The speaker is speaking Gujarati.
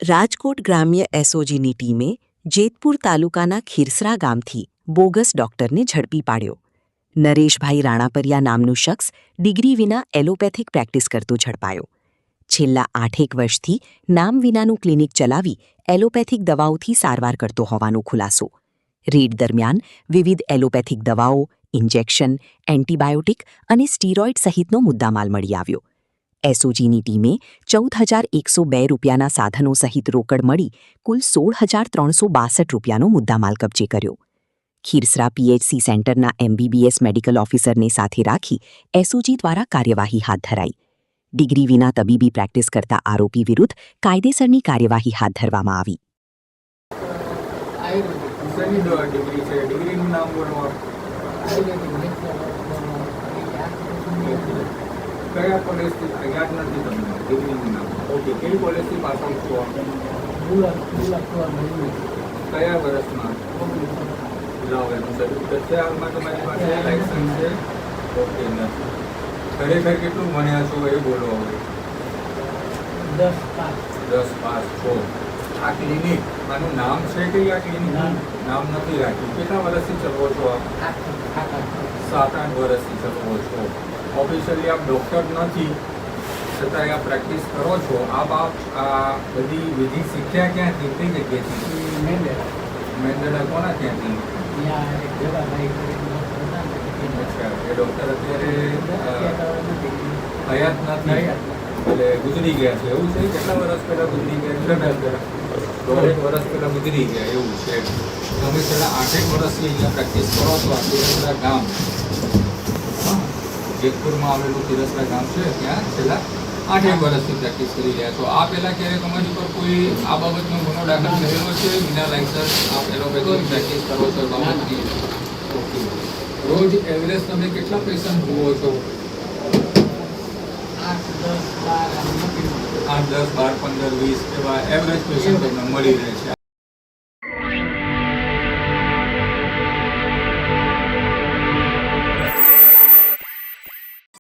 રાજકોટ ગ્રામ્ય એસઓજીની ટીમે જેતપુર તાલુકાના ખીરસરા ગામથી બોગસ ડોક્ટરને ઝડપી પાડ્યો. નરેશભાઈ રાણાપરિયા નામનું શખ્સ ડિગ્રી વિના એલોપેથિક પ્રેક્ટિસ કરતો ઝડપાયો. છેલ્લા 8 વર્ષથી નામ વિનાનું ક્લિનિક ચલાવી એલોપેથિક દવાઓથી સારવાર કરતો હોવાનો ખુલાસો. રેડ દરમિયાન વિવિધ એલોપેથિક દવાઓ, ઇન્જેક્શન, એન્ટીબાયોટિક અને સ્ટીરોઇડ સહિતનો મુદ્દામાલ મળી આવ્યો. એસઓજીની ટીમે 14,102 રૂપિયાના સાધનો સહિત રોકડ મળી કુલ 16,362 રૂપિયાનો મુદ્દામાલ કબજે કર્યો. ખીરસરા પીએચસી સેન્ટરના એમબીબીએસ મેડિકલ ઓફિસરને સાથે રાખી એસઓજી દ્વારા કાર્યવાહી હાથ ધરાઈ. ડિગ્રી વિના તબીબી પ્રેક્ટિસ કરતા આરોપી વિરુદ્ધ કાયદેસરની કાર્યવાહી હાથ ધરવામાં આવી. કયા કોલેજથી યાદ નથી તમને ડિગ્રીનું નામ? ઓકે, કઈ કોલેજથી પાસ આઉટ છો? કયા વર્ષમાં? લાવો એનું સર્ટિફિકેટ છે હાલમાં તમારી પાસે? લાઇસન્સ છે? ઓકે, નથી. ખરેખર કેટલું ભણ્યા છો એ બોલો હવે. 10 પાસ છો. આ ક્લિનિક આનું નામ છે કે આ ક્લિનિક નામ નથી રાખ્યું? કેટલા વર્ષથી ચલાવો છો આપ? 7-8 વર્ષથી ચલાવો છો. ઓફિશિયલી આપ ડૉક્ટર નથી છતાં આ પ્રેક્ટિસ કરો છો. આપ આ બધી વિધિ શીખ્યા ક્યાંથી? કઈ જગ્યાથી? મેંદડા કોના ક્યાંથી? અચ્છા, એ ડૉક્ટર અત્યારે હયાત નથી એટલે ગુજરી ગયા છે એવું છે? કેટલા વર્ષ પહેલાં ગુજરી ગયા? 1.5 વર્ષ પહેલાં ગુજરી ગયા એવું છે. તમે છેલ્લા 8 વર્ષથી અહીંયા પ્રેક્ટિસ કરો છો. આ ખીરસરા ગામ, જેતપુરમાં આવેલું ખીરસરા ગામ છે, ત્યાં છેલ્લા 8 વર્ષથી પ્રેક્ટિસ કરી રહ્યા છો. આ પહેલાં ક્યારે તમારી પર કોઈ આ બાબતનો ગુનો દાખલ થયેલો છે? વિના લાયસન્સ આપ એલોપેથિક પ્રેક્ટિસ કરો છો બાબતની? ઓકે. રોજ એવરેજ તમે કેટલા પેશન્ટ જુઓ છો? 8, 10, 12, 15, 20 એવા એવરેજ પેશન્ટ તમને મળી રહે છે.